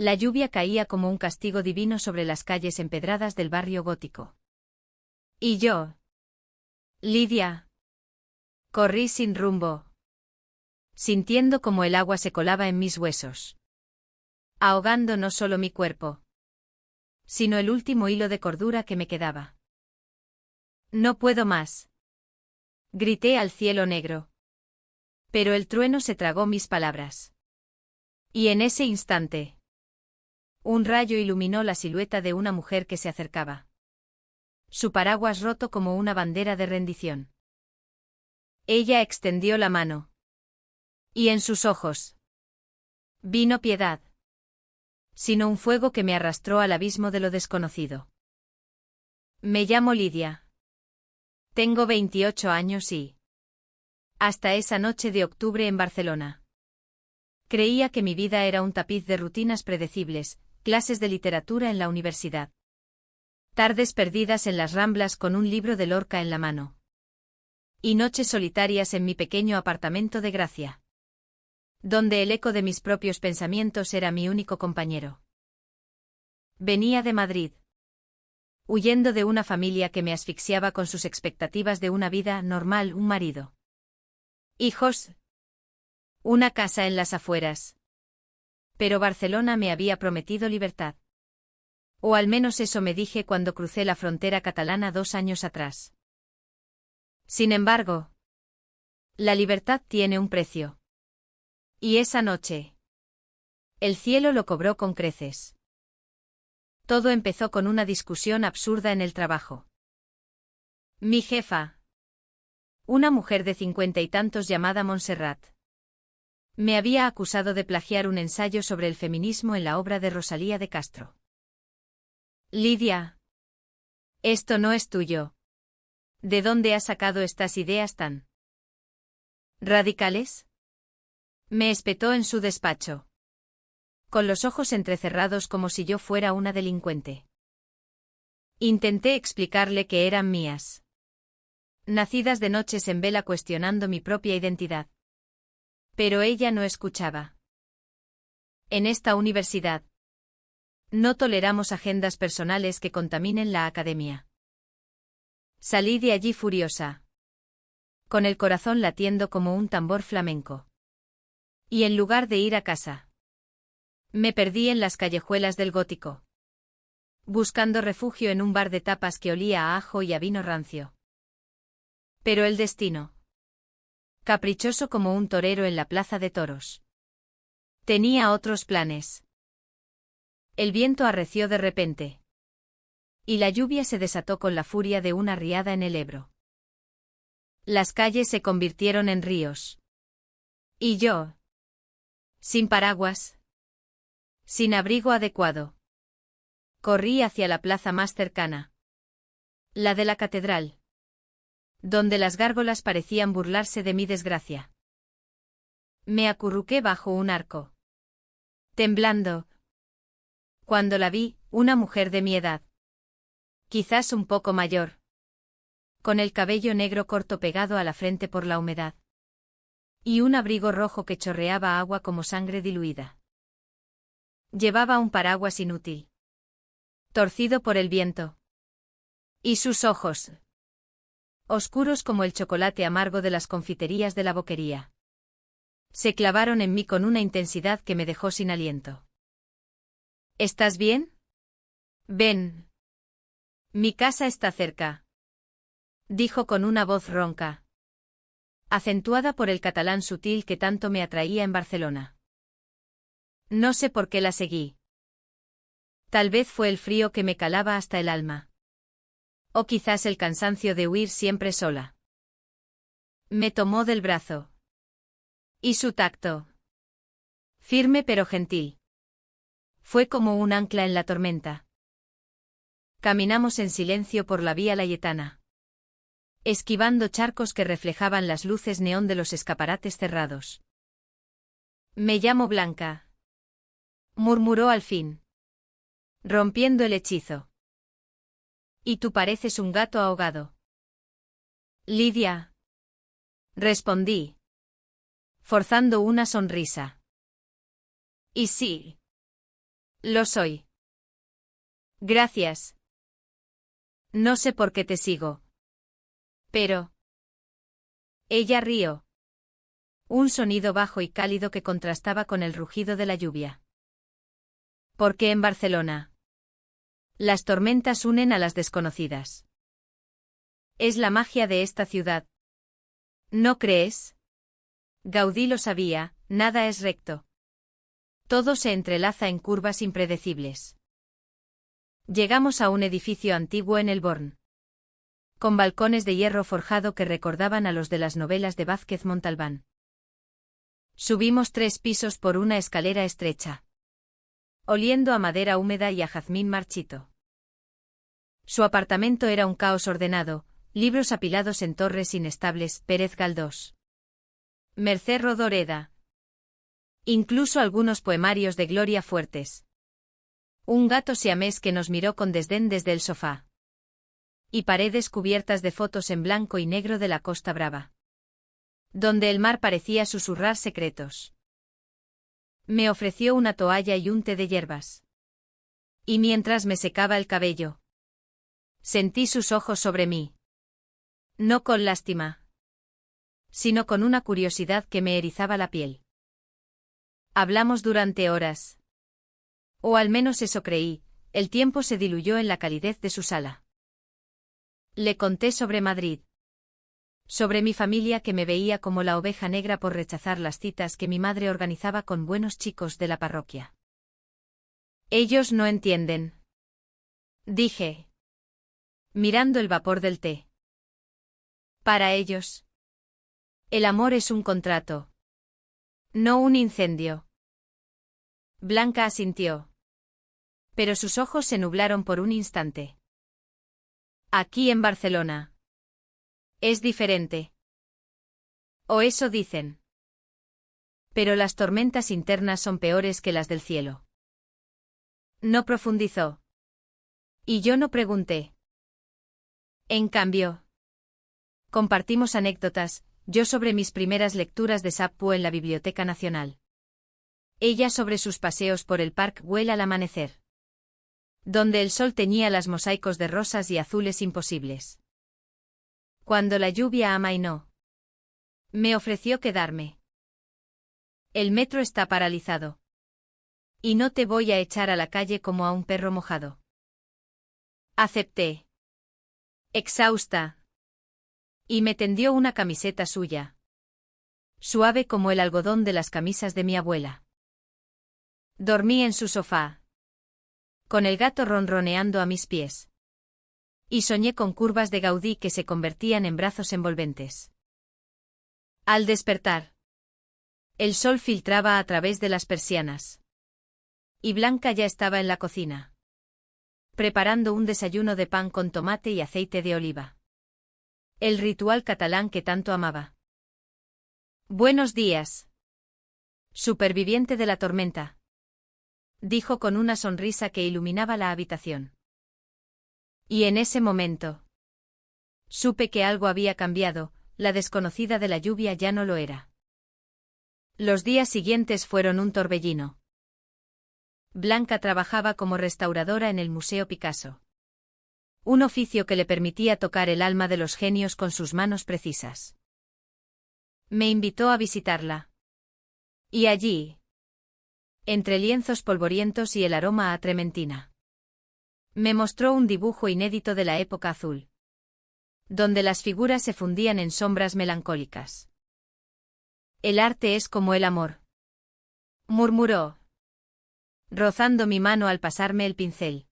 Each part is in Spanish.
La lluvia caía como un castigo divino sobre las calles empedradas del barrio gótico. Y yo, Lidia, corrí sin rumbo, sintiendo como el agua se colaba en mis huesos, ahogando no solo mi cuerpo, sino el último hilo de cordura que me quedaba. No puedo más, grité al cielo negro. Pero el trueno se tragó mis palabras. Y en ese instante, un rayo iluminó la silueta de una mujer que se acercaba. Su paraguas roto como una bandera de rendición. Ella extendió la mano. Y en sus ojos vi no piedad, sino un fuego que me arrastró al abismo de lo desconocido. Me llamo Lidia. Tengo 28 años y... Hasta esa noche de octubre en Barcelona. Creía que mi vida era un tapiz de rutinas predecibles, clases de literatura en la universidad. Tardes perdidas en las Ramblas con un libro de Lorca en la mano. Y noches solitarias en mi pequeño apartamento de Gracia. Donde el eco de mis propios pensamientos era mi único compañero. Venía de Madrid. Huyendo de una familia que me asfixiaba con sus expectativas de una vida normal, un marido. Hijos. Una casa en las afueras. Pero Barcelona me había prometido libertad. O al menos eso me dije cuando crucé la frontera catalana 2 años atrás. Sin embargo, la libertad tiene un precio. Y esa noche, el cielo lo cobró con creces. Todo empezó con una discusión absurda en el trabajo. Mi jefa, una mujer de 50 y tantos llamada Montserrat, me había acusado de plagiar un ensayo sobre el feminismo en la obra de Rosalía de Castro. Lidia, esto no es tuyo. ¿De dónde has sacado estas ideas tan radicales? Me espetó en su despacho, con los ojos entrecerrados como si yo fuera una delincuente. Intenté explicarle que eran mías. Nacidas de noches en vela cuestionando mi propia identidad. Pero ella no escuchaba. En esta universidad, no toleramos agendas personales que contaminen la academia. Salí de allí furiosa, con el corazón latiendo como un tambor flamenco. Y en lugar de ir a casa, me perdí en las callejuelas del gótico, buscando refugio en un bar de tapas que olía a ajo y a vino rancio. Pero el destino, caprichoso como un torero en la plaza de toros, tenía otros planes. El viento arreció de repente, y la lluvia se desató con la furia de una riada en el Ebro. Las calles se convirtieron en ríos. Y yo, sin paraguas, sin abrigo adecuado, corrí hacia la plaza más cercana, la de la catedral, donde las gárgolas parecían burlarse de mi desgracia. Me acurruqué bajo un arco, temblando. Cuando la vi, una mujer de mi edad, quizás un poco mayor, con el cabello negro corto pegado a la frente por la humedad, y un abrigo rojo que chorreaba agua como sangre diluida. Llevaba un paraguas inútil, torcido por el viento. Y sus ojos, oscuros como el chocolate amargo de las confiterías de la boquería, se clavaron en mí con una intensidad que me dejó sin aliento. ¿Estás bien? Ven. Mi casa está cerca, dijo con una voz ronca, acentuada por el catalán sutil que tanto me atraía en Barcelona. No sé por qué la seguí. Tal vez fue el frío que me calaba hasta el alma. O quizás el cansancio de huir siempre sola. Me tomó del brazo. Y su tacto, firme pero gentil, fue como un ancla en la tormenta. Caminamos en silencio por la vía layetana, esquivando charcos que reflejaban las luces neón de los escaparates cerrados. Me llamo Blanca, murmuró al fin, rompiendo el hechizo. Y tú pareces un gato ahogado. Lidia, respondí, forzando una sonrisa. Y sí, Lo soy. Gracias. No sé por qué te sigo. Pero... Ella rió. Un sonido bajo y cálido que contrastaba con el rugido de la lluvia. ¿Por qué en Barcelona? Las tormentas unen a las desconocidas. Es la magia de esta ciudad. ¿No crees? Gaudí lo sabía, nada es recto. Todo se entrelaza en curvas impredecibles. Llegamos a un edificio antiguo en El Born, con balcones de hierro forjado que recordaban a los de las novelas de Vázquez Montalbán. Subimos 3 pisos por una escalera estrecha, oliendo a madera húmeda y a jazmín marchito. Su apartamento era un caos ordenado, libros apilados en torres inestables, Pérez Galdós, Mercé Rodoreda. Incluso algunos poemarios de Gloria Fuertes. Un gato siamés que nos miró con desdén desde el sofá. Y paredes cubiertas de fotos en blanco y negro de la Costa Brava, donde el mar parecía susurrar secretos. Me ofreció una toalla y un té de hierbas. Y mientras me secaba el cabello, sentí sus ojos sobre mí. No con lástima, sino con una curiosidad que me erizaba la piel. Hablamos durante horas. O al menos eso creí, el tiempo se diluyó en la calidez de su sala. Le conté sobre Madrid. Sobre mi familia que me veía como la oveja negra por rechazar las citas que mi madre organizaba con buenos chicos de la parroquia. Ellos no entienden. Dije, mirando el vapor del té. Para ellos, el amor es un contrato, no un incendio. Blanca asintió. Pero sus ojos se nublaron por un instante. Aquí en Barcelona. Es diferente. O eso dicen. Pero las tormentas internas son peores que las del cielo. No profundizó. Y yo no pregunté. En cambio, compartimos anécdotas, yo sobre mis primeras lecturas de Sappo en la Biblioteca Nacional. Ella sobre sus paseos por el Parc Güell al amanecer, donde el sol teñía las mosaicos de rosas y azules imposibles. Cuando la lluvia amainó, me ofreció quedarme. El metro está paralizado. Y no te voy a echar a la calle como a un perro mojado. Acepté. Exhausta. Y me tendió una camiseta suya, suave como el algodón de las camisas de mi abuela. Dormí en su sofá, con el gato ronroneando a mis pies. Y soñé con curvas de Gaudí que se convertían en brazos envolventes. Al despertar, el sol filtraba a través de las persianas. Y Blanca ya estaba en la cocina, preparando un desayuno de pan con tomate y aceite de oliva. El ritual catalán que tanto amaba. Buenos días. Superviviente de la tormenta, dijo con una sonrisa que iluminaba la habitación. Y en ese momento, supe que algo había cambiado, la desconocida de la lluvia ya no lo era. Los días siguientes fueron un torbellino. Blanca trabajaba como restauradora en el Museo Picasso. Un oficio que le permitía tocar el alma de los genios con sus manos precisas. Me invitó a visitarla. Y allí, entre lienzos polvorientos y el aroma a trementina, me mostró un dibujo inédito de la época azul, donde las figuras se fundían en sombras melancólicas. El arte es como el amor, murmuró, rozando mi mano al pasarme el pincel.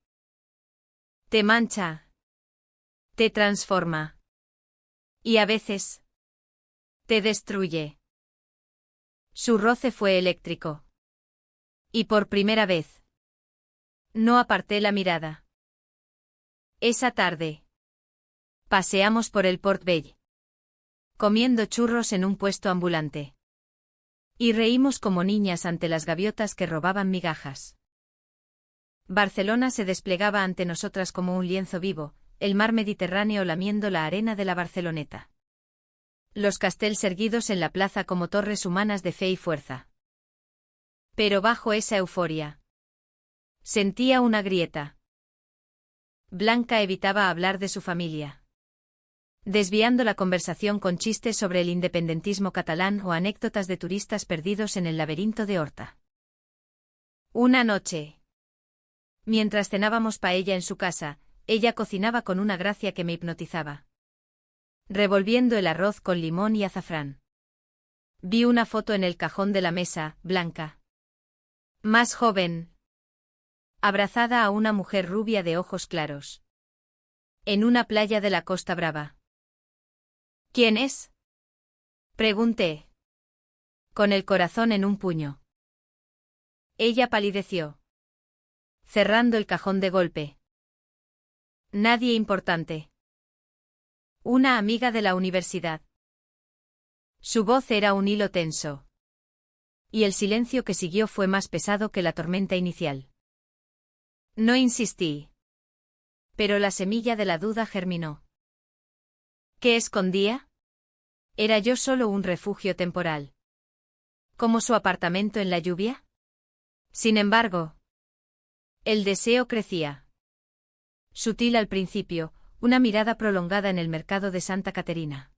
Te mancha, te transforma, y a veces, te destruye. Su roce fue eléctrico. Y por primera vez, no aparté la mirada. Esa tarde, paseamos por el Port Vell, comiendo churros en un puesto ambulante. Y reímos como niñas ante las gaviotas que robaban migajas. Barcelona se desplegaba ante nosotras como un lienzo vivo, el mar Mediterráneo lamiendo la arena de la Barceloneta. Los castells erguidos en la plaza como torres humanas de fe y fuerza. Pero bajo esa euforia, Sentía una grieta. Blanca evitaba hablar de su familia, desviando la conversación con chistes sobre el independentismo catalán o anécdotas de turistas perdidos en el laberinto de Horta. Una noche, mientras cenábamos paella en su casa, ella cocinaba con una gracia que me hipnotizaba, revolviendo el arroz con limón y azafrán. Vi una foto en el cajón de la mesa, Blanca, más joven, abrazada a una mujer rubia de ojos claros, en una playa de la Costa Brava. ¿Quién es?, pregunté, con el corazón en un puño. Ella palideció, cerrando el cajón de golpe. Nadie importante. Una amiga de la universidad. Su voz era un hilo tenso. Y el silencio que siguió fue más pesado que la tormenta inicial. No insistí. Pero la semilla de la duda germinó. ¿Qué escondía? ¿Era yo solo un refugio temporal, como su apartamento en la lluvia? Sin embargo, el deseo crecía. Sutil al principio, una mirada prolongada en el mercado de Santa Caterina,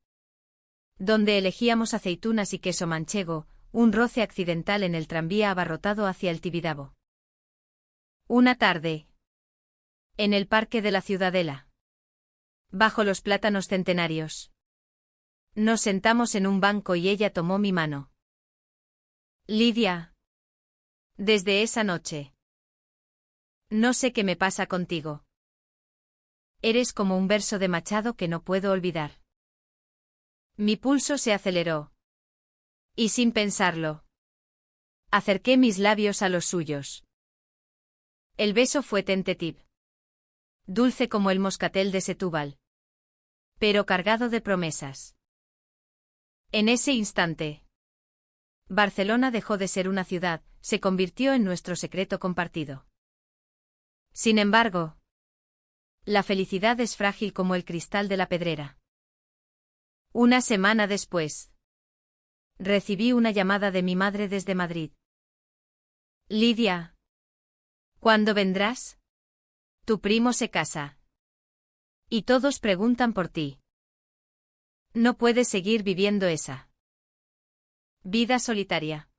donde elegíamos aceitunas y queso manchego, un roce accidental en el tranvía abarrotado hacia el Tibidabo. Una tarde, en el parque de la Ciudadela, bajo los plátanos centenarios, nos sentamos en un banco y ella tomó mi mano. Lidia, desde esa noche, no sé qué me pasa contigo. Eres como un verso de Machado que no puedo olvidar. Mi pulso se aceleró. Y sin pensarlo, acerqué mis labios a los suyos. El beso fue tentative, dulce como el moscatel de Setúbal, pero cargado de promesas. En ese instante, Barcelona dejó de ser una ciudad, se convirtió en nuestro secreto compartido. Sin embargo, la felicidad es frágil como el cristal de la pedrera. Una semana después, recibí una llamada de mi madre desde Madrid. Lidia, ¿cuándo vendrás? Tu primo se casa. Y todos preguntan por ti. No puedes seguir viviendo esa vida solitaria.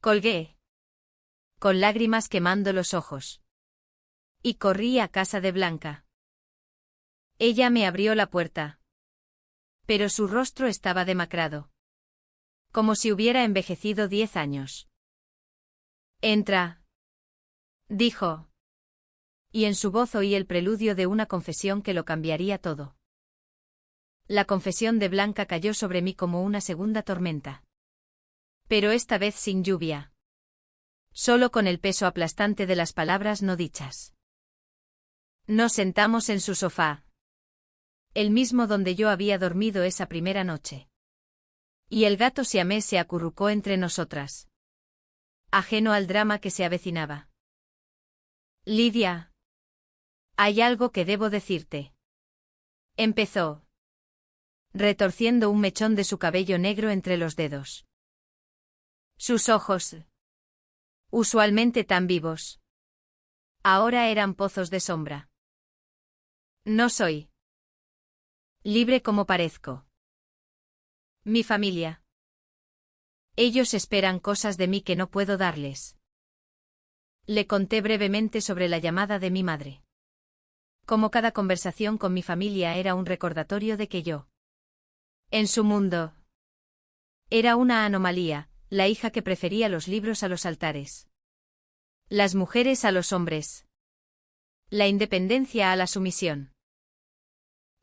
Colgué, con lágrimas quemando los ojos, y corrí a casa de Blanca. Ella me abrió la puerta, pero su rostro estaba demacrado, como si hubiera envejecido 10 años. Entra, dijo, y en su voz oí el preludio de una confesión que lo cambiaría todo. La confesión de Blanca cayó sobre mí como una segunda tormenta. Pero esta vez sin lluvia. Solo con el peso aplastante de las palabras no dichas. Nos sentamos en su sofá, el mismo donde yo había dormido esa primera noche. Y el gato siamés se acurrucó entre nosotras, ajeno al drama que se avecinaba. Lidia, hay algo que debo decirte. Empezó, retorciendo un mechón de su cabello negro entre los dedos. Sus ojos, usualmente tan vivos, ahora eran pozos de sombra. No soy libre como parezco. Mi familia. Ellos esperan cosas de mí que no puedo darles. Le conté brevemente sobre la llamada de mi madre. Como cada conversación con mi familia era un recordatorio de que yo, en su mundo, era una anomalía, la hija que prefería los libros a los altares, las mujeres a los hombres, la independencia a la sumisión.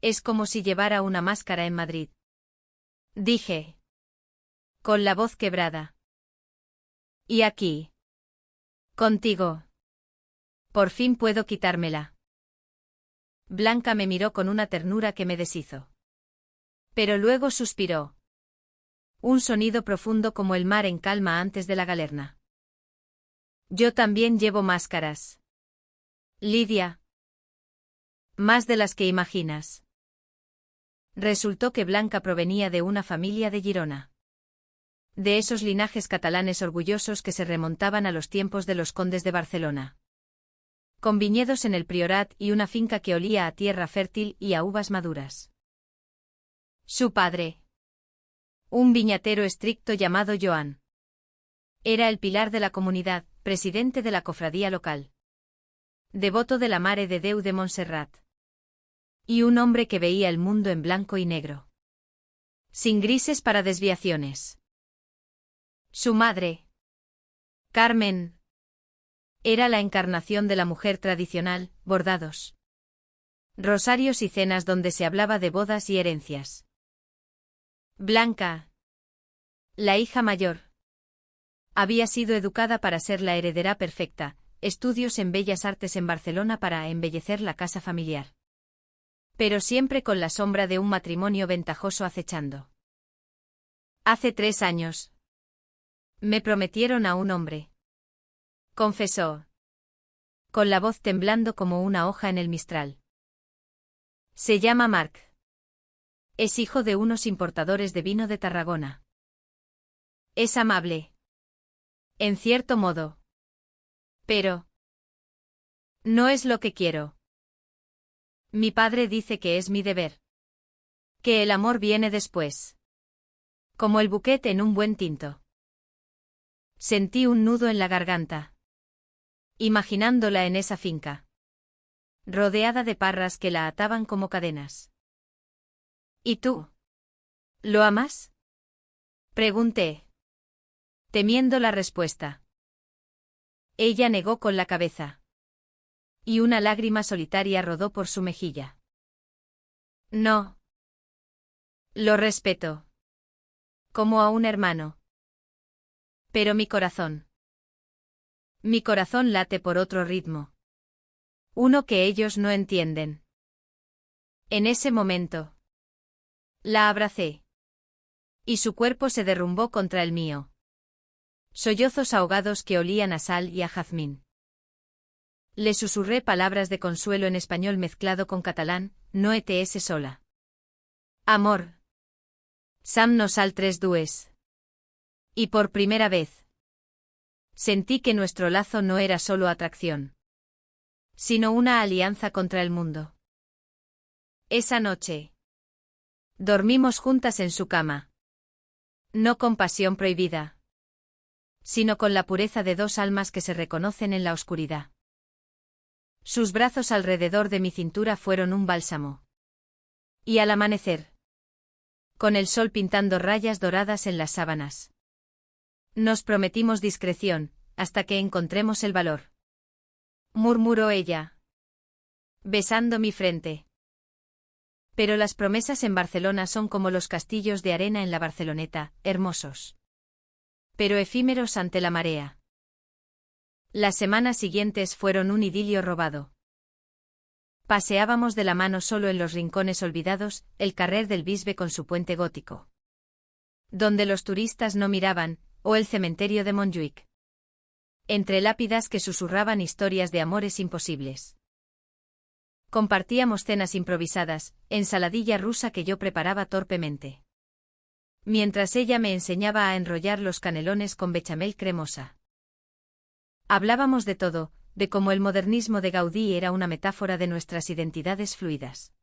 Es como si llevara una máscara en Madrid, dije, con la voz quebrada. Y aquí, contigo, por fin puedo quitármela. Blanca me miró con una ternura que me deshizo. Pero luego suspiró. Un sonido profundo como el mar en calma antes de la galerna. Yo también llevo máscaras, Lidia. Más de las que imaginas. Resultó que Blanca provenía de una familia de Girona. De esos linajes catalanes orgullosos que se remontaban a los tiempos de los condes de Barcelona. Con viñedos en el Priorat y una finca que olía a tierra fértil y a uvas maduras. Su padre. Un viñatero estricto llamado Joan. Era el pilar de la comunidad, presidente de la cofradía local. Devoto de la Mare de Déu de Montserrat. Y un hombre que veía el mundo en blanco y negro. Sin grises para desviaciones. Su madre, Carmen, era la encarnación de la mujer tradicional, bordados, rosarios y cenas donde se hablaba de bodas y herencias. Blanca, la hija mayor, había sido educada para ser la heredera perfecta, estudios en Bellas Artes en Barcelona para embellecer la casa familiar. Pero siempre con la sombra de un matrimonio ventajoso acechando. Hace 3 años. Me prometieron a un hombre. Confesó. Con la voz temblando como una hoja en el mistral. Se llama Marc. Es hijo de unos importadores de vino de Tarragona. Es amable. En cierto modo. Pero. No es lo que quiero. Mi padre dice que es mi deber. Que el amor viene después. Como el bouquet en un buen tinto. Sentí un nudo en la garganta. Imaginándola en esa finca. Rodeada de parras que la ataban como cadenas. ¿Y tú? ¿Lo amas? Pregunté. Temiendo la respuesta. Ella negó con la cabeza. Y una lágrima solitaria rodó por su mejilla. No. Lo respeto. Como a un hermano. Pero mi corazón. Mi corazón late por otro ritmo. Uno que ellos no entienden. En ese momento. La abracé. Y su cuerpo se derrumbó contra el mío. Sollozos ahogados que olían a sal y a jazmín. Le susurré palabras de consuelo en español mezclado con catalán, no ets sola. Amor. Sam nos al tres dues. Y por primera vez. Sentí que nuestro lazo no era solo atracción. Sino una alianza contra el mundo. Esa noche. Dormimos juntas en su cama. No con pasión prohibida. Sino con la pureza de 2 almas que se reconocen en la oscuridad. Sus brazos alrededor de mi cintura fueron un bálsamo. Y al amanecer. Con el sol pintando rayas doradas en las sábanas. Nos prometimos discreción, hasta que encontremos el valor. Murmuró ella. Besando mi frente. Pero las promesas en Barcelona son como los castillos de arena en la Barceloneta, hermosos. Pero efímeros ante la marea. Las semanas siguientes fueron un idilio robado. Paseábamos de la mano solo en los rincones olvidados, el carrer del Bisbe con su puente gótico. Donde los turistas no miraban, o el cementerio de Montjuïc. Entre lápidas que susurraban historias de amores imposibles. Compartíamos cenas improvisadas, ensaladilla rusa que yo preparaba torpemente. Mientras ella me enseñaba a enrollar los canelones con bechamel cremosa. Hablábamos de todo, de cómo el modernismo de Gaudí era una metáfora de nuestras identidades fluidas.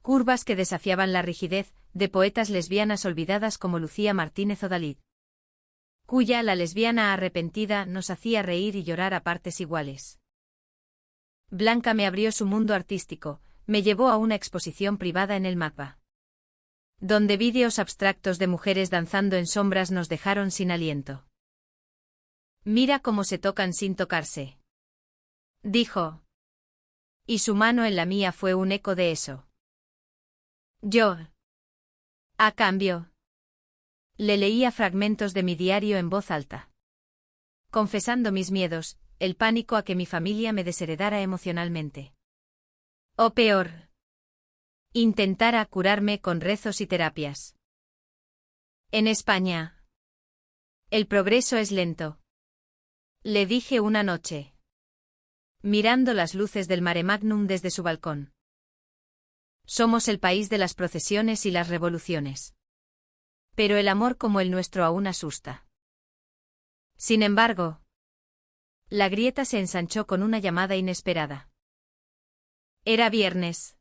Curvas que desafiaban la rigidez, de poetas lesbianas olvidadas como Lucía Martínez o Dalí. Cuya la lesbiana arrepentida nos hacía reír y llorar a partes iguales. Blanca me abrió su mundo artístico, me llevó a una exposición privada en el MACBA. Donde vídeos abstractos de mujeres danzando en sombras nos dejaron sin aliento. Mira cómo se tocan sin tocarse. Dijo. Y su mano en la mía fue un eco de eso. Yo. A cambio. Le leía fragmentos de mi diario en voz alta. Confesando mis miedos, el pánico a que mi familia me desheredara emocionalmente. O peor. Intentara curarme con rezos y terapias. En España. El progreso es lento. Le dije una noche. Mirando las luces del Mare Magnum desde su balcón. Somos el país de las procesiones y las revoluciones. Pero el amor como el nuestro aún asusta. Sin embargo, la grieta se ensanchó con una llamada inesperada. Era viernes.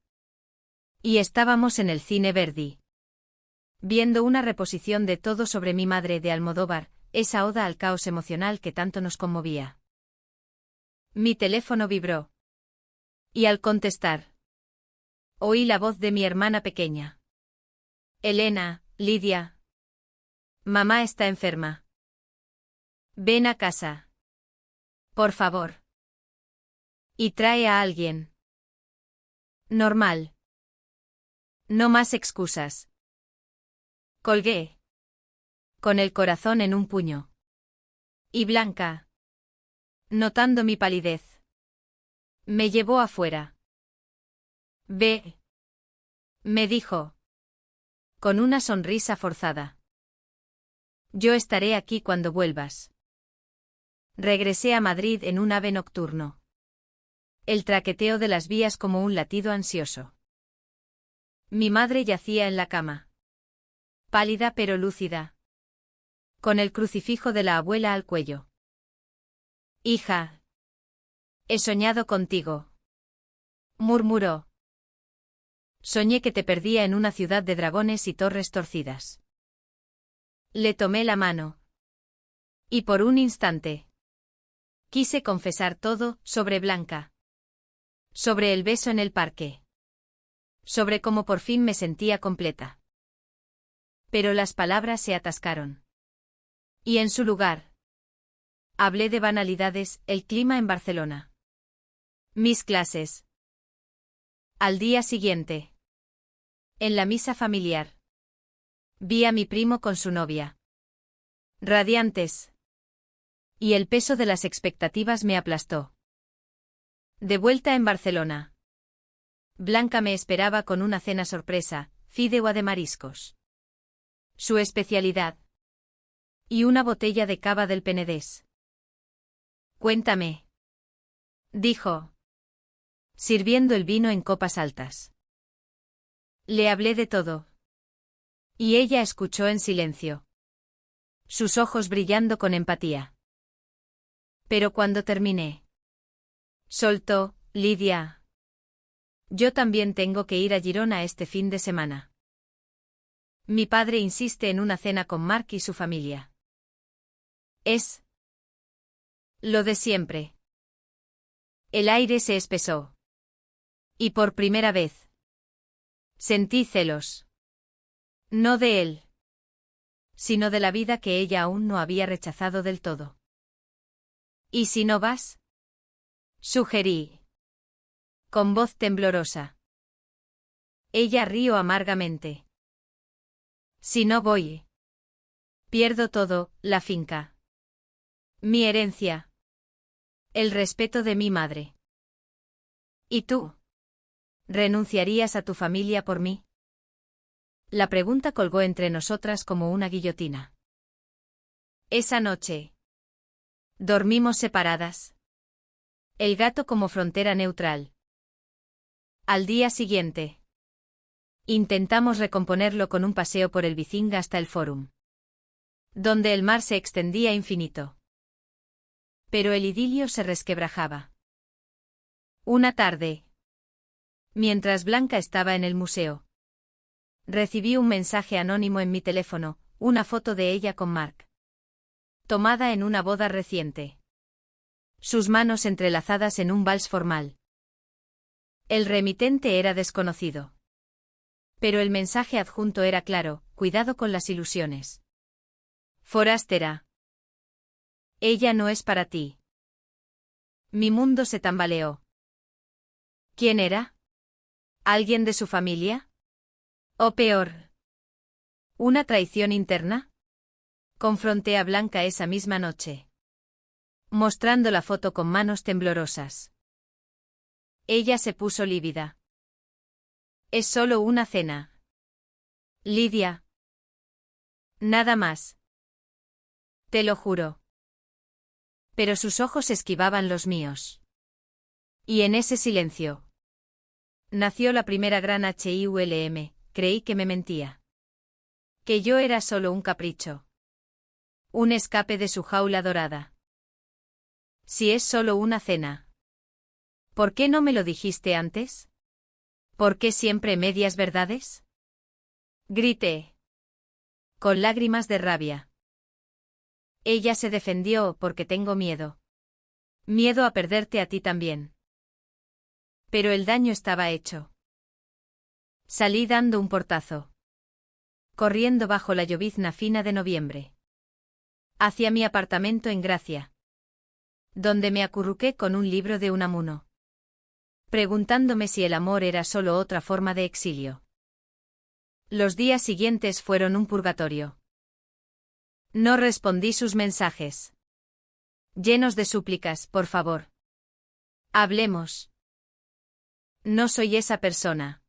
Y estábamos en el cine Verdi. Viendo una reposición de Todo sobre mi madre de Almodóvar, esa oda al caos emocional que tanto nos conmovía. Mi teléfono vibró. Y al contestar, oí la voz de mi hermana pequeña. Elena, Lidia. Mamá está enferma. Ven a casa. Por favor. Y trae a alguien. Normal. No más excusas. Colgué. Con el corazón en un puño. Y Blanca, notando mi palidez, me llevó afuera. Ve. Me dijo. Con una sonrisa forzada. Yo estaré aquí cuando vuelvas. Regresé a Madrid en un ave nocturno. El traqueteo de las vías como un latido ansioso. Mi madre yacía en la cama. Pálida pero lúcida. Con el crucifijo de la abuela al cuello. Hija. He soñado contigo. Murmuró. Soñé que te perdía en una ciudad de dragones y torres torcidas. Le tomé la mano. Y por un instante. Quise confesar todo, sobre Blanca. Sobre el beso en el parque. Sobre cómo por fin me sentía completa. Pero las palabras se atascaron. Y en su lugar. Hablé de banalidades, el clima en Barcelona. Mis clases. Al día siguiente. En la misa familiar. Vi a mi primo con su novia. Radiantes. Y el peso de las expectativas me aplastó. De vuelta en Barcelona. Blanca me esperaba con una cena sorpresa, fideuá de mariscos. Su especialidad. Y una botella de cava del Penedés. Cuéntame. Dijo. Sirviendo el vino en copas altas. Le hablé de todo. Y ella escuchó en silencio. Sus ojos brillando con empatía. Pero cuando terminé. Soltó, Lidia. Yo también tengo que ir a Girona este fin de semana. Mi padre insiste en una cena con Marc y su familia. Es lo de siempre. El aire se espesó. Y por primera vez. Sentí celos. No de él. Sino de la vida que ella aún no había rechazado del todo. ¿Y si no vas? Sugerí. Con voz temblorosa. Ella rió amargamente. Si no voy. Pierdo todo, la finca. Mi herencia. El respeto de mi madre. ¿Y tú? ¿Renunciarías a tu familia por mí? La pregunta colgó entre nosotras como una guillotina. Esa noche. Dormimos separadas. El gato como frontera neutral. Al día siguiente. Intentamos recomponerlo con un paseo por el Bicinga hasta el Fórum. Donde el mar se extendía infinito. Pero el idilio se resquebrajaba. Una tarde. Mientras Blanca estaba en el museo. Recibí un mensaje anónimo en mi teléfono, una foto de ella con Marc. Tomada en una boda reciente. Sus manos entrelazadas en un vals formal. El remitente era desconocido. Pero el mensaje adjunto era claro, cuidado con las ilusiones. Forastera. Ella no es para ti. Mi mundo se tambaleó. ¿Quién era? ¿Alguien de su familia? ¿O peor? ¿Una traición interna? Confronté a Blanca esa misma noche. Mostrando la foto con manos temblorosas. Ella se puso lívida. Es solo una cena. Lidia. Nada más. Te lo juro. Pero sus ojos esquivaban los míos. Y en ese silencio. Nació la primera gran HIULM, creí que me mentía. Que yo era solo un capricho. Un escape de su jaula dorada. Si es solo una cena. ¿Por qué no me lo dijiste antes? ¿Por qué siempre medias verdades? Grité. Con lágrimas de rabia. Ella se defendió porque tengo miedo. Miedo a perderte a ti también. Pero el daño estaba hecho. Salí dando un portazo. Corriendo bajo la llovizna fina de noviembre. Hacia mi apartamento en Gracia. Donde me acurruqué con un libro de Unamuno. Preguntándome si el amor era solo otra forma de exilio. Los días siguientes fueron un purgatorio. No respondí sus mensajes. Llenos de súplicas, por favor. Hablemos. No soy esa persona.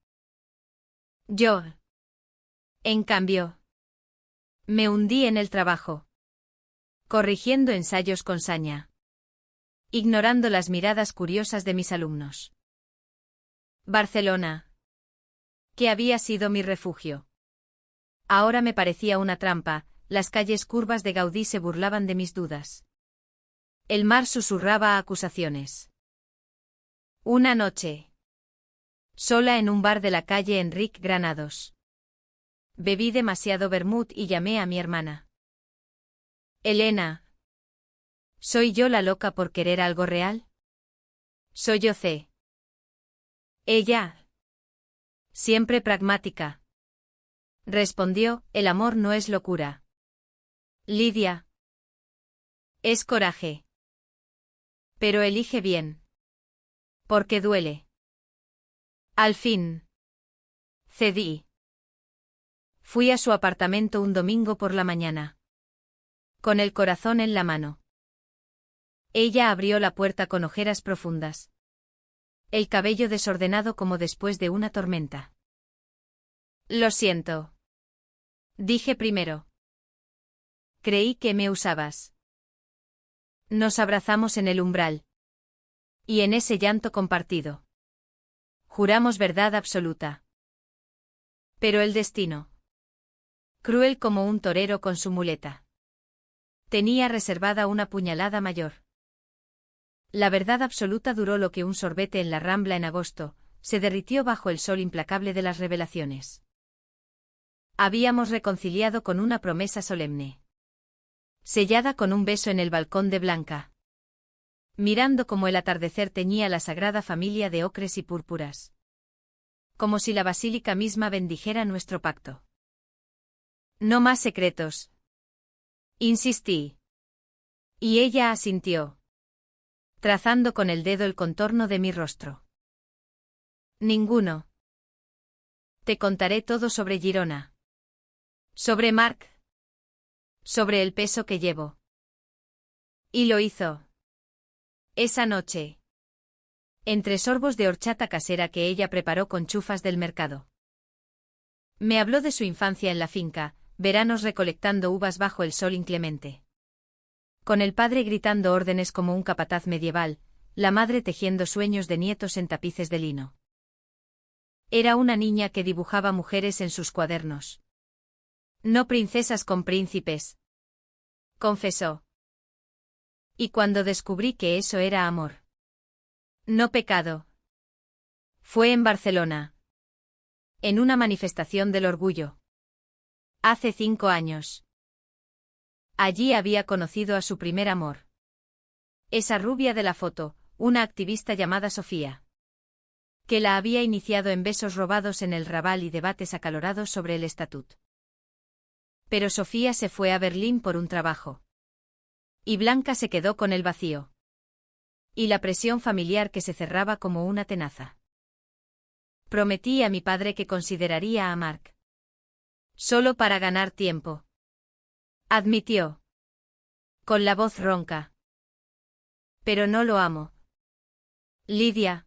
Yo. En cambio. Me hundí en el trabajo. Corrigiendo ensayos con saña. Ignorando las miradas curiosas de mis alumnos. Barcelona. Que había sido mi refugio. Ahora me parecía una trampa, las calles curvas de Gaudí se burlaban de mis dudas. El mar susurraba acusaciones. Una noche. Sola en un bar de la calle Enric Granados. Bebí demasiado vermut y llamé a mi hermana. Elena. ¿Soy yo la loca por querer algo real? Soy yo C. Ella. Siempre pragmática. Respondió, el amor no es locura. Lidia. Es coraje. Pero elige bien. Porque duele. Al fin. Cedí. Fui a su apartamento un domingo por la mañana. Con el corazón en la mano. Ella abrió la puerta con ojeras profundas. El cabello desordenado como después de una tormenta. Lo siento. Dije primero. Creí que me usabas. Nos abrazamos en el umbral. Y en ese llanto compartido. Juramos verdad absoluta. Pero el destino. Cruel como un torero con su muleta. Tenía reservada una puñalada mayor. La verdad absoluta duró lo que un sorbete en la Rambla en agosto, se derritió bajo el sol implacable de las revelaciones. Habíamos reconciliado con una promesa solemne. Sellada con un beso en el balcón de Blanca. Mirando como el atardecer teñía la sagrada familia de ocres y púrpuras. Como si la basílica misma bendijera nuestro pacto. No más secretos. Insistí. Y ella asintió. Trazando con el dedo el contorno de mi rostro. Ninguno. Te contaré todo sobre Girona. Sobre Marc. Sobre el peso que llevo. Y lo hizo. Esa noche. Entre sorbos de horchata casera que ella preparó con chufas del mercado. Me habló de su infancia en la finca, veranos recolectando uvas bajo el sol inclemente. Con el padre gritando órdenes como un capataz medieval, la madre tejiendo sueños de nietos en tapices de lino. Era una niña que dibujaba mujeres en sus cuadernos. No princesas con príncipes. Confesó. Y cuando descubrí que eso era amor. No pecado. Fue en Barcelona. En una manifestación del orgullo. Hace 5 años. Allí había conocido a su primer amor. Esa rubia de la foto, una activista llamada Sofía. Que la había iniciado en besos robados en el Raval y debates acalorados sobre el estatut. Pero Sofía se fue a Berlín por un trabajo. Y Blanca se quedó con el vacío. Y la presión familiar que se cerraba como una tenaza. Prometí a mi padre que consideraría a Marc. Solo para ganar tiempo. Admitió. Con la voz ronca. Pero no lo amo. Lidia.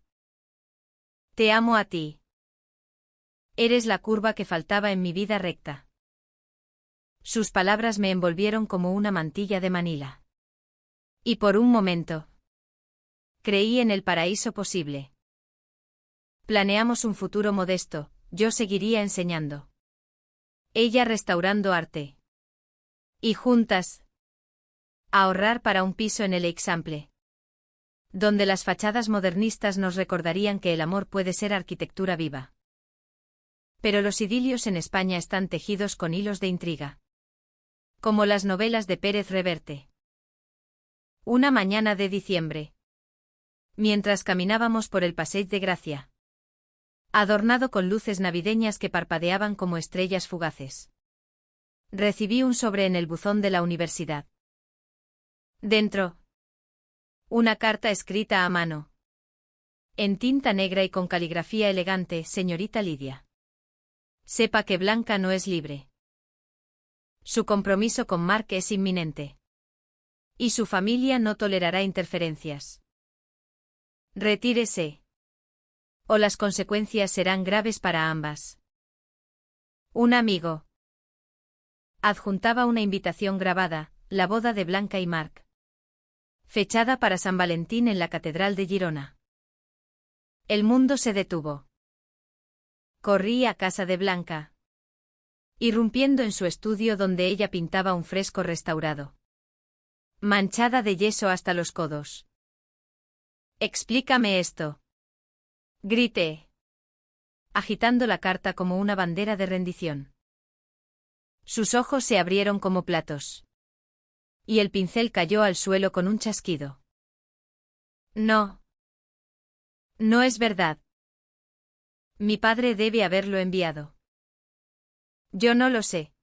Te amo a ti. Eres la curva que faltaba en mi vida recta. Sus palabras me envolvieron como una mantilla de Manila. Y por un momento. Creí en el paraíso posible. Planeamos un futuro modesto, yo seguiría enseñando. Ella restaurando arte. Y juntas. Ahorrar para un piso en el Eixample. Donde las fachadas modernistas nos recordarían que el amor puede ser arquitectura viva. Pero los idilios en España están tejidos con hilos de intriga. Como las novelas de Pérez Reverte. Una mañana de diciembre. Mientras caminábamos por el Passeig de Gracia. Adornado con luces navideñas que parpadeaban como estrellas fugaces. Recibí un sobre en el buzón de la universidad. Dentro. Una carta escrita a mano. En tinta negra y con caligrafía elegante, señorita Lidia. Sepa que Blanca no es libre. Su compromiso con Mark es inminente. Y su familia no tolerará interferencias. Retírese. O las consecuencias serán graves para ambas. Un amigo. Adjuntaba una invitación grabada, la boda de Blanca y Mark. Fechada para San Valentín en la Catedral de Girona. El mundo se detuvo. Corrí a casa de Blanca. Irrumpiendo en su estudio donde ella pintaba un fresco restaurado. Manchada de yeso hasta los codos. Explícame esto. Grité. Agitando la carta como una bandera de rendición. Sus ojos se abrieron como platos. Y el pincel cayó al suelo con un chasquido. No. No es verdad. Mi padre debe haberlo enviado. Yo no lo sé.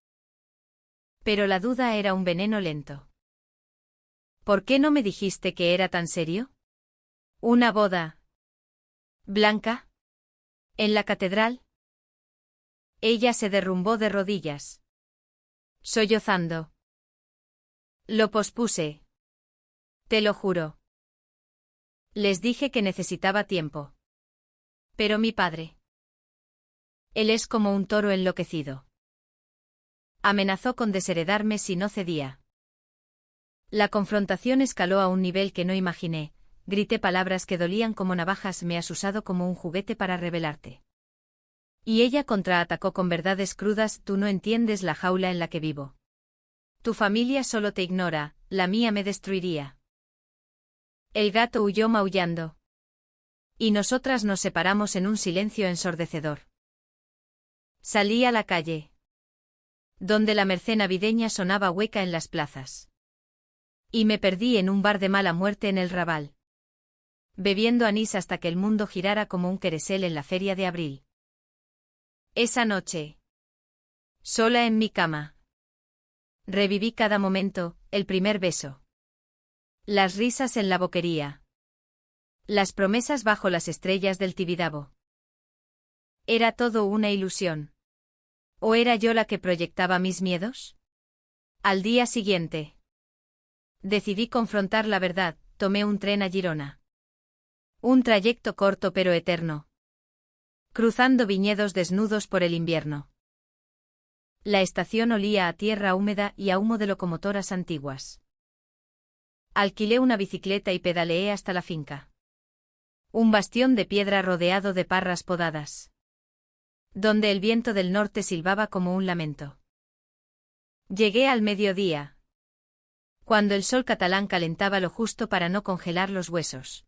Pero la duda era un veneno lento. ¿Por qué no me dijiste que era tan serio? Una boda. ¿Blanca? ¿En la catedral? Ella se derrumbó de rodillas. Sollozando. Lo pospuse. Te lo juro. Les dije que necesitaba tiempo. Pero mi padre. Él es como un toro enloquecido. Amenazó con desheredarme si no cedía. La confrontación escaló a un nivel que no imaginé, grité palabras que dolían como navajas, me has usado como un juguete para rebelarte. Y ella contraatacó con verdades crudas, tú no entiendes la jaula en la que vivo. Tu familia solo te ignora, la mía me destruiría. El gato huyó maullando. Y nosotras nos separamos en un silencio ensordecedor. Salí a la calle. Donde la merced navideña sonaba hueca en las plazas. Y me perdí en un bar de mala muerte en el Raval. Bebiendo anís hasta que el mundo girara como un querosel en la feria de abril. Esa noche. Sola en mi cama. Reviví cada momento, el primer beso. Las risas en la boquería. Las promesas bajo las estrellas del Tibidabo. ¿Era todo una ilusión? ¿O era yo la que proyectaba mis miedos? Al día siguiente. Decidí confrontar la verdad, tomé un tren a Girona. Un trayecto corto pero eterno. Cruzando viñedos desnudos por el invierno. La estación olía a tierra húmeda y a humo de locomotoras antiguas. Alquilé una bicicleta y pedaleé hasta la finca. Un bastión de piedra rodeado de parras podadas. Donde el viento del norte silbaba como un lamento. Llegué al mediodía. Cuando el sol catalán calentaba lo justo para no congelar los huesos.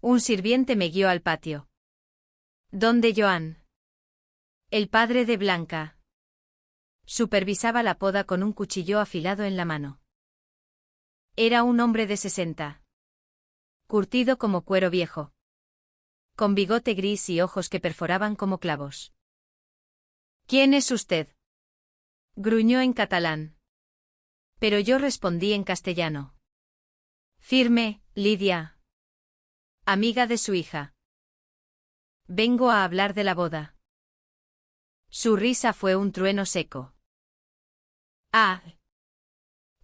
Un sirviente me guió al patio. ¿Dónde Joan? El padre de Blanca. Supervisaba la poda con un cuchillo afilado en la mano. Era un hombre de 60. Curtido como cuero viejo. Con bigote gris y ojos que perforaban como clavos. ¿Quién es usted? Gruñó en catalán. Pero yo respondí en castellano. Firme, Lidia. Amiga de su hija. Vengo a hablar de la boda. Su risa fue un trueno seco. Ah.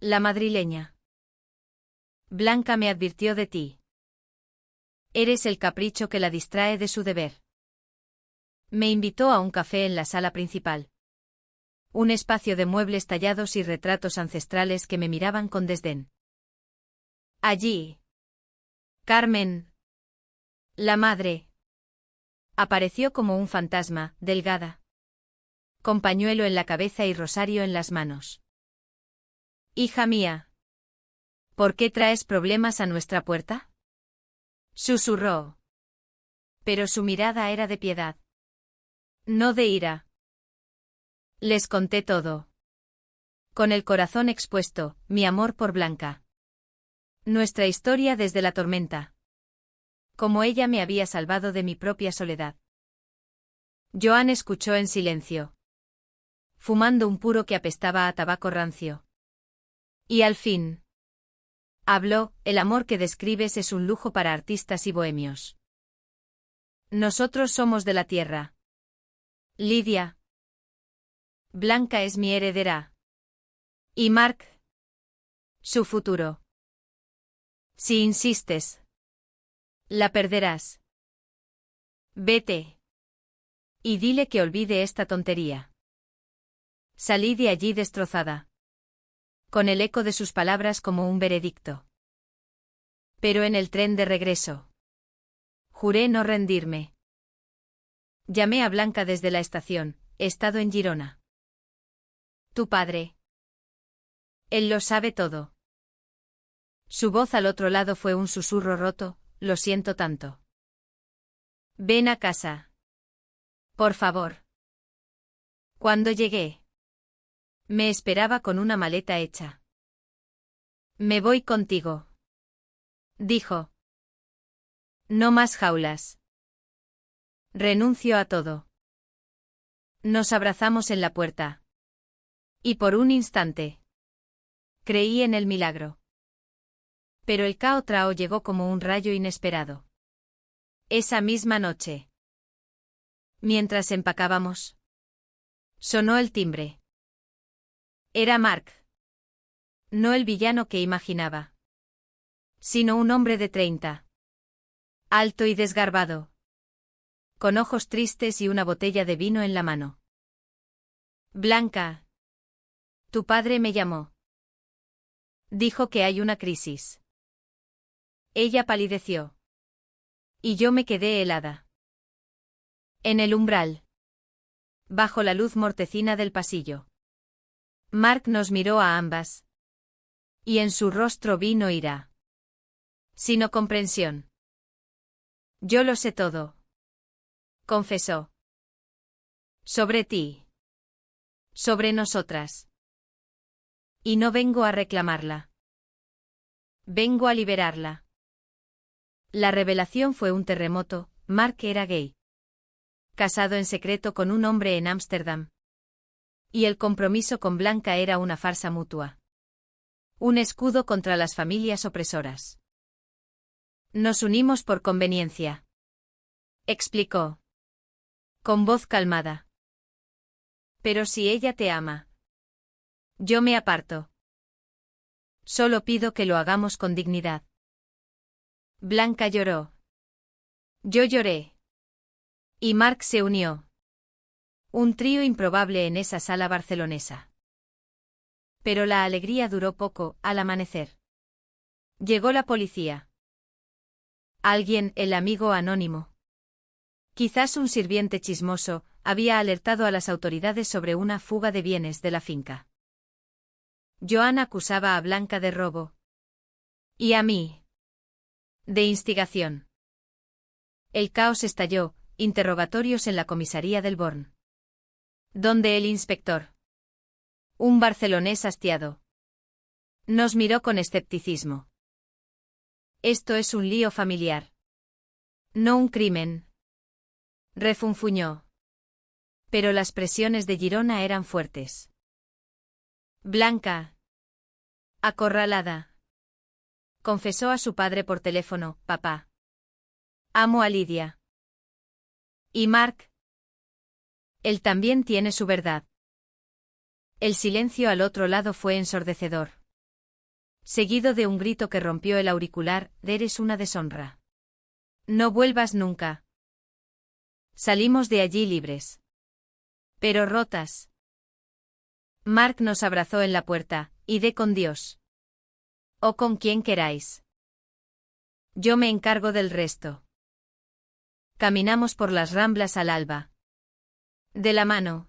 La madrileña. Blanca me advirtió de ti. Eres el capricho que la distrae de su deber. Me invitó a un café en la sala principal. Un espacio de muebles tallados y retratos ancestrales que me miraban con desdén. Allí. Carmen. La madre. Apareció como un fantasma, delgada. con pañuelo en la cabeza y rosario en las manos. Hija mía. ¿Por qué traes problemas a nuestra puerta? Susurró. Pero su mirada era de piedad. No de ira. Les conté todo. Con el corazón expuesto, mi amor por Blanca. Nuestra historia desde la tormenta. Como ella me había salvado de mi propia soledad. Joan escuchó en silencio, fumando un puro que apestaba a tabaco rancio. Y al fin habló: el amor que describes es un lujo para artistas y bohemios. Nosotros somos de la tierra. Lidia. Blanca es mi heredera. Y Mark, su futuro. Si insistes, la perderás. Vete. Y dile que olvide esta tontería. Salí de allí destrozada, con el eco de sus palabras como un veredicto. Pero en el tren de regreso, juré no rendirme. Llamé a Blanca desde la estación: he estado en Girona. Tu padre. Él lo sabe todo. Su voz al otro lado fue un susurro roto: lo siento tanto. Ven a casa. Por favor. Cuando llegué, me esperaba con una maleta hecha. Me voy contigo, dijo. No más jaulas. Renuncio a todo. Nos abrazamos en la puerta. Y por un instante creí en el milagro. Pero el cao trao llegó como un rayo inesperado. Esa misma noche, mientras empacábamos, sonó el timbre. Era Mark. No el villano que imaginaba, sino un hombre de 30. Alto y desgarbado, con ojos tristes y una botella de vino en la mano. Blanca. Tu padre me llamó. Dijo que hay una crisis. Ella palideció. Y yo me quedé helada. En el umbral, bajo la luz mortecina del pasillo, Mark nos miró a ambas. Y en su rostro vino ira, sino comprensión. Yo lo sé todo, confesó. Sobre ti. Sobre nosotras. Y no vengo a reclamarla. Vengo a liberarla. La revelación fue un terremoto. Mark era gay, casado en secreto con un hombre en Ámsterdam. Y el compromiso con Blanca era una farsa mutua. Un escudo contra las familias opresoras. Nos unimos por conveniencia, explicó, con voz calmada. Pero si ella te ama, yo me aparto. Solo pido que lo hagamos con dignidad. Blanca lloró. Yo lloré. Y Mark se unió. Un trío improbable en esa sala barcelonesa. Pero la alegría duró poco. Al amanecer, llegó la policía. Alguien, el amigo anónimo, quizás un sirviente chismoso, había alertado a las autoridades sobre una fuga de bienes de la finca. Joan acusaba a Blanca de robo. Y a mí de instigación. El caos estalló: interrogatorios en la comisaría del Born, donde el inspector, un barcelonés hastiado, nos miró con escepticismo. Esto es un lío familiar, no un crimen, refunfuñó. Pero las presiones de Girona eran fuertes. Blanca, acorralada, confesó a su padre por teléfono: papá, amo a Lidia. ¿Y Mark? Él también tiene su verdad. El silencio al otro lado fue ensordecedor, seguido de un grito que rompió el auricular: eres una deshonra. No vuelvas nunca. Salimos de allí libres, pero rotas. Mark nos abrazó en la puerta: id con Dios. O con quien queráis. Yo me encargo del resto. Caminamos por las Ramblas al alba, de la mano.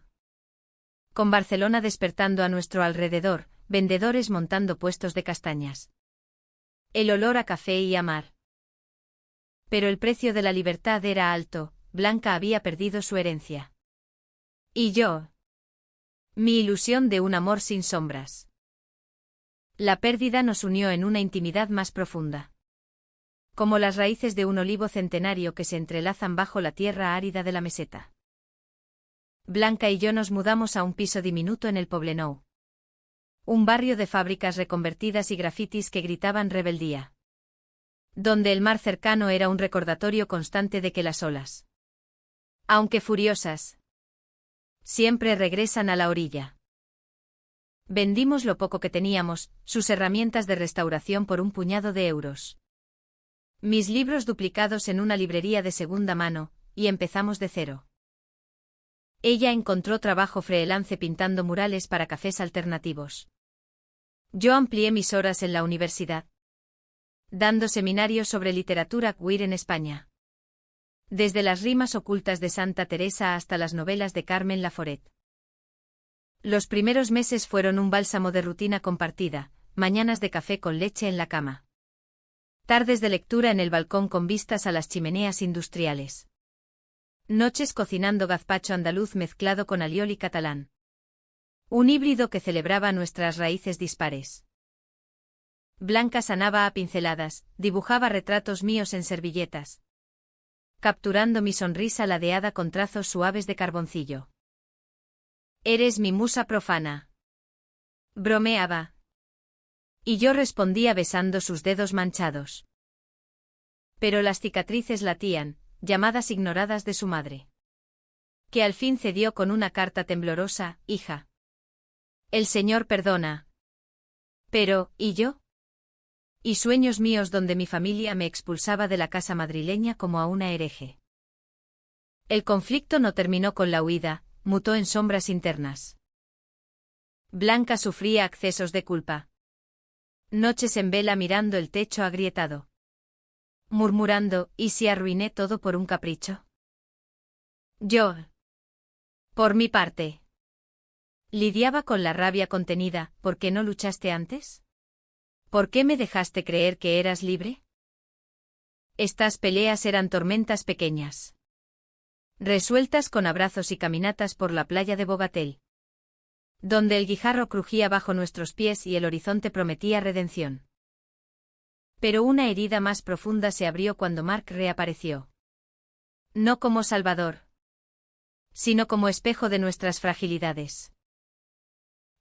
Con Barcelona despertando a nuestro alrededor, vendedores montando puestos de castañas. El olor a café y a mar. Pero el precio de la libertad era alto, Blanca había perdido su herencia. Y yo. Mi ilusión de un amor sin sombras. La pérdida nos unió en una intimidad más profunda. Como las raíces de un olivo centenario que se entrelazan bajo la tierra árida de la meseta. Blanca y yo nos mudamos a un piso diminuto en el Poblenou. Un barrio de fábricas reconvertidas y grafitis que gritaban rebeldía. Donde el mar cercano era un recordatorio constante de que las olas, aunque furiosas, siempre regresan a la orilla. Vendimos lo poco que teníamos, sus herramientas de restauración por un puñado de euros. Mis libros duplicados en una librería de segunda mano, y empezamos de cero. Ella encontró trabajo freelance pintando murales para cafés alternativos. Yo amplié mis horas en la universidad, dando seminarios sobre literatura queer en España. Desde las rimas ocultas de Santa Teresa hasta las novelas de Carmen Laforet. Los primeros meses fueron un bálsamo de rutina compartida, mañanas de café con leche en la cama. Tardes de lectura en el balcón con vistas a las chimeneas industriales. Noches cocinando gazpacho andaluz mezclado con alioli catalán. Un híbrido que celebraba nuestras raíces dispares. Blanca sanaba a pinceladas, dibujaba retratos míos en servilletas, capturando mi sonrisa ladeada con trazos suaves de carboncillo. Eres mi musa profana. Bromeaba. Y yo respondía besando sus dedos manchados. Pero las cicatrices latían, llamadas ignoradas de su madre. Que al fin cedió con una carta temblorosa: hija. El Señor perdona. Pero, ¿y yo? Y sueños míos donde mi familia me expulsaba de la casa madrileña como a una hereje. El conflicto no terminó con la huida, mutó en sombras internas. Blanca sufría accesos de culpa. Noches en vela mirando el techo agrietado. Murmurando: ¿y si arruiné todo por un capricho? Yo, por mi parte, lidiaba con la rabia contenida. ¿Por qué no luchaste antes? ¿Por qué me dejaste creer que eras libre? Estas peleas eran tormentas pequeñas, resueltas con abrazos y caminatas por la playa de Bogatel, donde el guijarro crujía bajo nuestros pies y el horizonte prometía redención. Pero una herida más profunda se abrió cuando Marc reapareció. No como salvador, sino como espejo de nuestras fragilidades.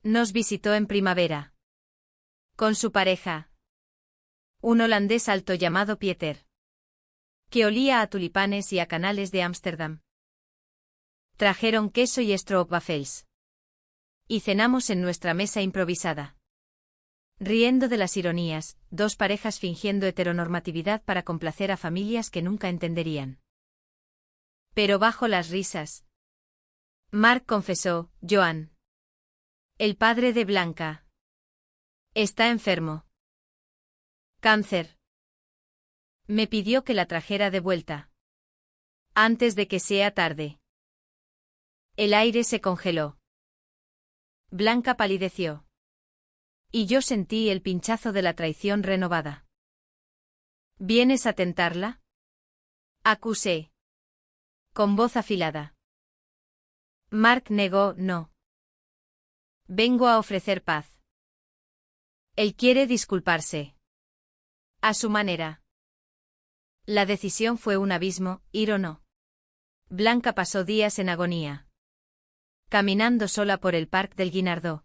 Nos visitó en primavera. Con su pareja, un holandés alto llamado Pieter, que olía a tulipanes y a canales de Ámsterdam. Trajeron queso y stroopwafels. Y cenamos en nuestra mesa improvisada. Riendo de las ironías, dos parejas fingiendo heteronormatividad para complacer a familias que nunca entenderían. Pero bajo las risas, Marc confesó: Joan, el padre de Blanca, está enfermo. Cáncer. Me pidió que la trajera de vuelta. Antes de que sea tarde. El aire se congeló. Blanca palideció. Y yo sentí el pinchazo de la traición renovada. ¿Vienes a tentarla? Acusé. Con voz afilada. Marc negó: no. Vengo a ofrecer paz. Él quiere disculparse. A su manera. La decisión fue un abismo, ir o no. Blanca pasó días en agonía. Caminando sola por el Parc del Guinardó,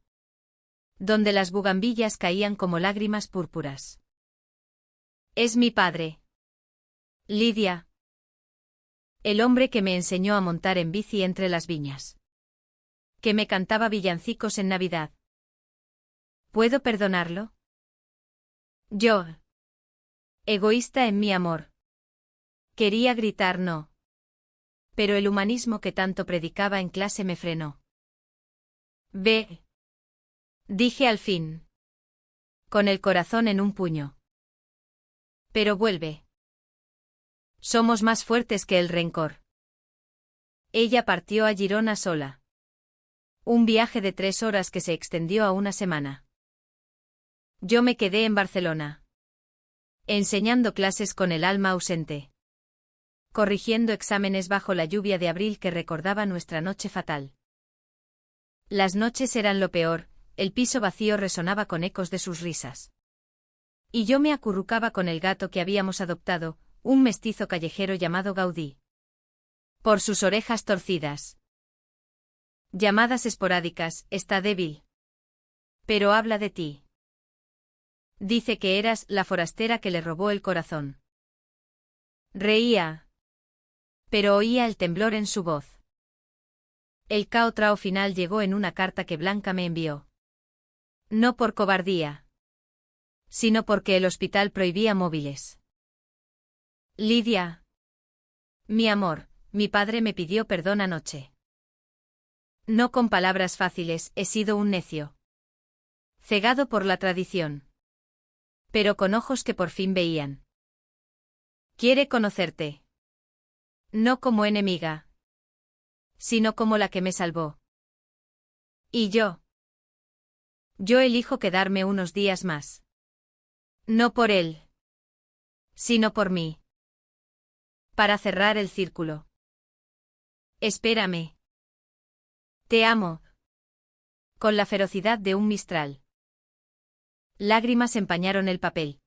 donde las bugambillas caían como lágrimas púrpuras. Es mi padre. Lidia. El hombre que me enseñó a montar en bici entre las viñas. Que me cantaba villancicos en Navidad. ¿Puedo perdonarlo? Yo. Egoísta en mi amor. Quería gritar no. Pero el humanismo que tanto predicaba en clase me frenó. Ve. Dije al fin. Con el corazón en un puño. Pero vuelve. Somos más fuertes que el rencor. Ella partió a Girona sola. Un viaje de 3 horas que se extendió a una semana. Yo me quedé en Barcelona. Enseñando clases con el alma ausente. Corrigiendo exámenes bajo la lluvia de abril que recordaba nuestra noche fatal. Las noches eran lo peor, el piso vacío resonaba con ecos de sus risas. Y yo me acurrucaba con el gato que habíamos adoptado, un mestizo callejero llamado Gaudí. Por sus orejas torcidas. Llamadas esporádicas, está débil. Pero habla de ti. Dice que eras la forastera que le robó el corazón. Reía. Pero oía el temblor en su voz. El cao final llegó en una carta que Blanca me envió. No por cobardía. Sino porque el hospital prohibía móviles. Lidia. Mi amor, mi padre me pidió perdón anoche. No con palabras fáciles, he sido un necio. Cegado por la tradición. Pero con ojos que por fin veían. Quiere conocerte. No como enemiga. Sino como la que me salvó. ¿Y yo? Yo elijo quedarme unos días más. No por él. Sino por mí. Para cerrar el círculo. Espérame. Te amo. Con la ferocidad de un mistral. Lágrimas empañaron el papel.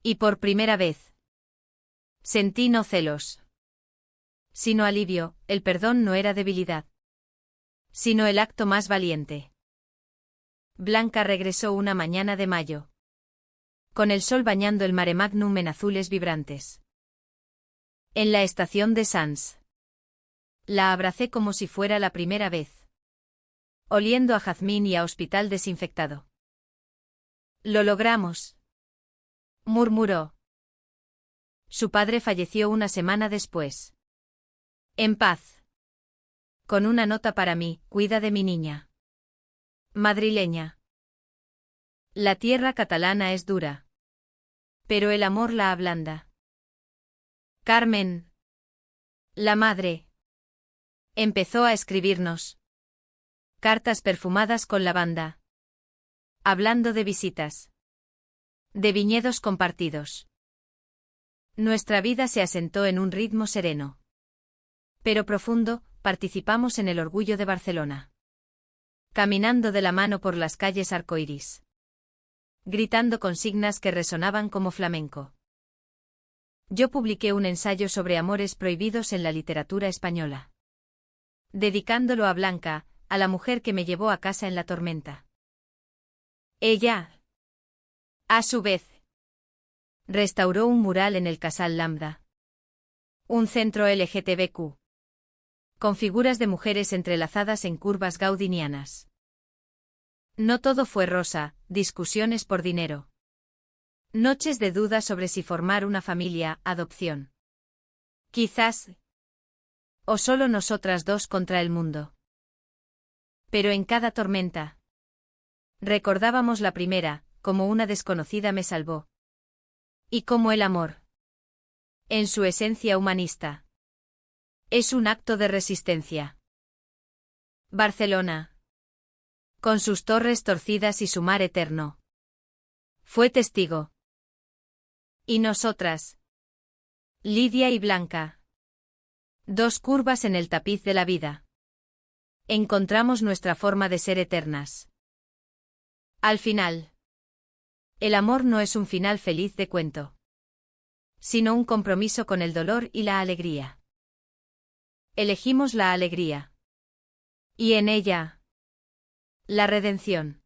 Y por primera vez. Sentí no celos. Sino alivio, el perdón no era debilidad. Sino el acto más valiente. Blanca regresó una mañana de mayo. Con el sol bañando el mare magnum en azules vibrantes. En la estación de Sants. La abracé como si fuera la primera vez. Oliendo a jazmín y a hospital desinfectado. Lo logramos. Murmuró. Su padre falleció una semana después. En paz. Con una nota para mí, cuida de mi niña. Madrileña. La tierra catalana es dura. Pero el amor la ablanda. Carmen. La madre. Empezó a escribirnos. Cartas perfumadas con lavanda. Hablando de visitas. De viñedos compartidos. Nuestra vida se asentó en un ritmo sereno. Pero profundo, participamos en el orgullo de Barcelona. Caminando de la mano por las calles arcoíris. Gritando consignas que resonaban como flamenco. Yo publiqué un ensayo sobre amores prohibidos en la literatura española. Dedicándolo a Blanca, a la mujer que me llevó a casa en la tormenta. Ella, a su vez, restauró un mural en el Casal Lambda. Un centro LGTBQ. Con figuras de mujeres entrelazadas en curvas gaudinianas. No todo fue rosa, discusiones por dinero. Noches de duda sobre si formar una familia, adopción. Quizás. O solo nosotras dos contra el mundo. Pero en cada tormenta. Recordábamos la primera, como una desconocida me salvó. Y como el amor. En su esencia humanista. Es un acto de resistencia. Barcelona. Con sus torres torcidas y su mar eterno. Fue testigo. Y nosotras. Lidia y Blanca. Dos curvas en el tapiz de la vida. Encontramos nuestra forma de ser eternas. Al final. El amor no es un final feliz de cuento. Sino un compromiso con el dolor y la alegría. Elegimos la alegría. Y en ella. La redención.